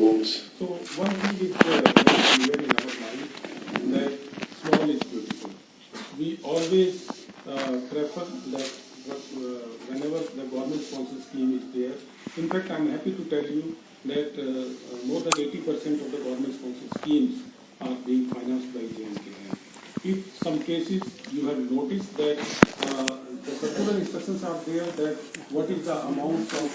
loans. So one thing is clear in our mind that small is beautiful. We always prefer that whenever the government sponsored scheme is there. In fact, I'm happy to tell you that more than 80% of the government sponsored schemes are being financed by J&K Bank. If some cases you have noticed that the circular instructions are there that what is the amount of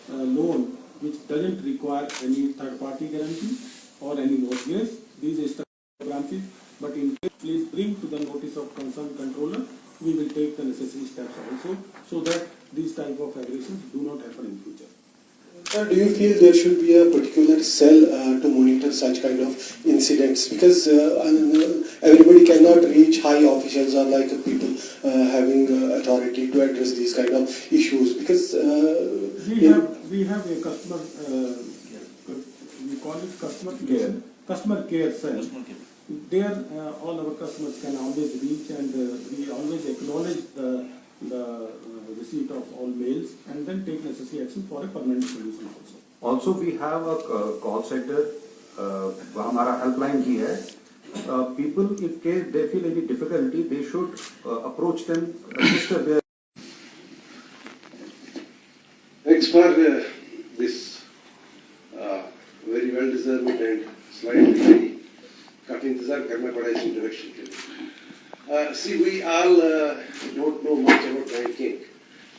loan which doesn't require any third-party guarantee or any mortgage, these instructions branches, but in case please bring to the notice of concerned controller, we will take the necessary steps also so that these type of aberrations do not happen in future. Sir, do you feel there should be a particular cell to monitor such kind of incidents? Because everybody cannot reach high officials or like people having authority to address these kind of issues. Because we have a customer, we call it customer care cell. There all our customers can always reach, and we always acknowledge the receipt of all mails and then take necessary action for a permanent solution also. Also we have a call center, हमारा helpline भी है. People, in case they feel any difficulty, they should approach them, register their. Thanks for this very well deserved and slightly cut इंतजार करना पड़ा इस introduction के लिए. See, we all don't know much about banking.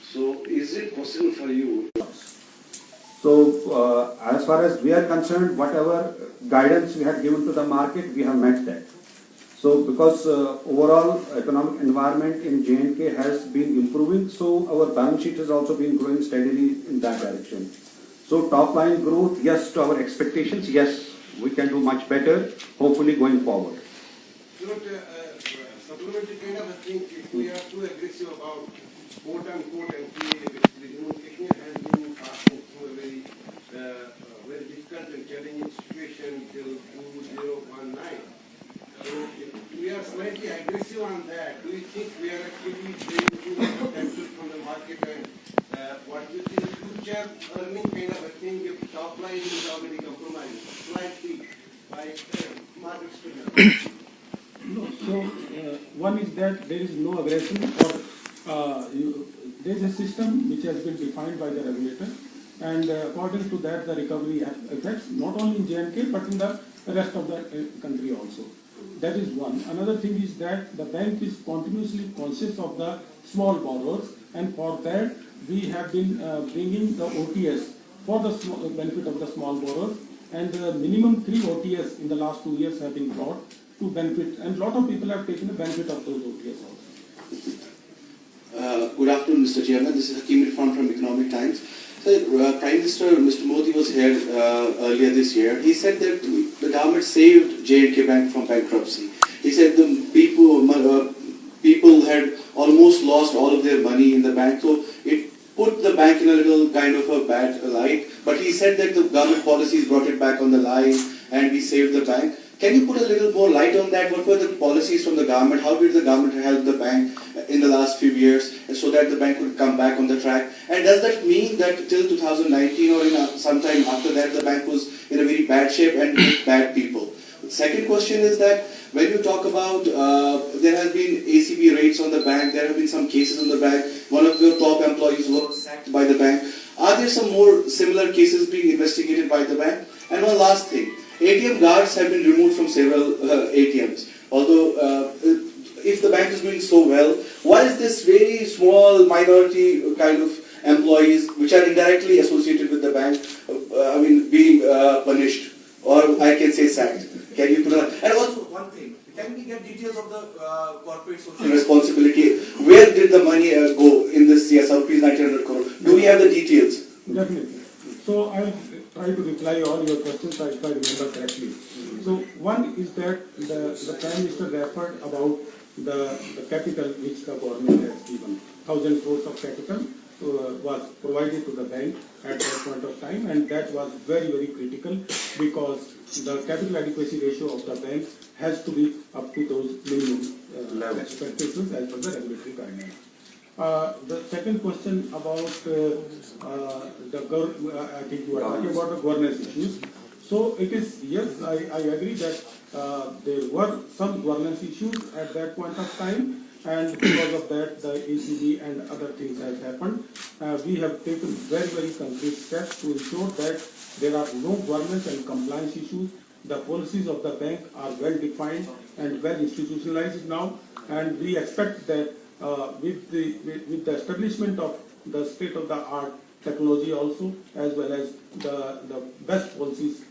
So, is it possible for you? So, as far as we are concerned, whatever guidance we had given to the market, we have met that. So, because overall economic environment in J&K has been improving, so our balance sheet has also been growing steadily in that direction. So, top line growth, yes, to our expectations, yes, we can do much better, hopefully going forward. Supplementary kind of a thing, if we are too aggressive about quote unquote NPA, taking a hand in passing through a very difficult and challenging situation till 2019. So if we are slightly aggressive on that, do you think we are actually paying too much attention from the market, and what will be the future earning kind of a thing if top line is already compromised slightly by market spinner? No, so one is that there is no aggression, or there is a system which has been defined by the regulator, and according to that the recovery affects not only in J&K but in the rest of the country also. That is one. Another thing is that the bank is continuously conscious of the small borrowers, and for that we have been bringing the OTS for the benefit of the small borrowers, and minimum 3 OTS in the last 2 years have been brought to benefit, and a lot of people have taken the benefit of those OTS also. Good afternoon, Mr. Chairman. This is Hakim Irfan from Economic Times. So, Prime Minister Mr. Modi was here earlier this year. He said that the government saved J&K Bank from bankruptcy. He said the people had almost lost all of their money in the bank, so it put the bank in a little kind of a bad light. But he said that the government policies brought it back on the line and we saved the bank. Can you put a little more light on that? What were the policies from the government? How did the government help the bank in the last few years so that the bank would come back on the track? And does that mean that till 2019 or in sometime after that the bank was in a very bad shape and with bad people? The second question is that when you talk about there has been ACB raids on the bank, there have been some cases on the bank, one of your top employees was sacked by the bank. Are there some more similar cases being investigated by the bank? And one last thing. ATM guards have been removed from several ATMs. Although, if the bank is doing so well, why is this very small minority kind of employees, which are indirectly associated with the bank, being punished, or I can say sacked? Can you put and also one thing, can we get details of the corporate social responsibility? Where did the money go in this CSR, rupees 900 crore? Do we have the details? Definitely. So I will try to reply all your questions if I remember correctly. So one is that the Prime Minister referred about the capital which the government has given. 1,000 crores of capital was provided to the bank at that point of time, and that was very, very critical because the capital adequacy ratio of the bank has to be up to those minimum expectations as per the regulatory guidelines. The second question about I think you are talking about the governance issues. So it is, yes, I agree that there were some governance issues at that point of time, and because of that, the ACB and other things have happened. We have taken very, very concrete steps to ensure that there are no governance and compliance issues. The policies of the bank are well defined and well institutionalized now, and we expect that with the establishment of the state-of-the-art technology also, as well as the best policies,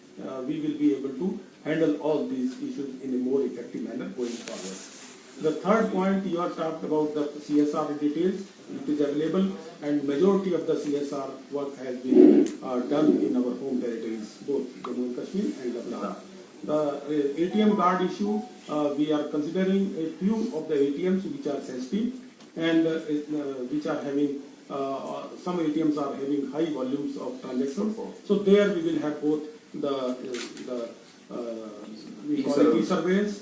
we will be able to handle all these issues in a more effective manner going forward. The third point, you have talked about the CSR details. It is available, and majority of the CSR work has been done in our home territories, both Jammu and Kashmir and Baldev. The ATM card issue, we are considering a few of the ATMs which are sensitive and which are having some ATMs are having high volumes of transactions. So there we will have both we call it e-surveillance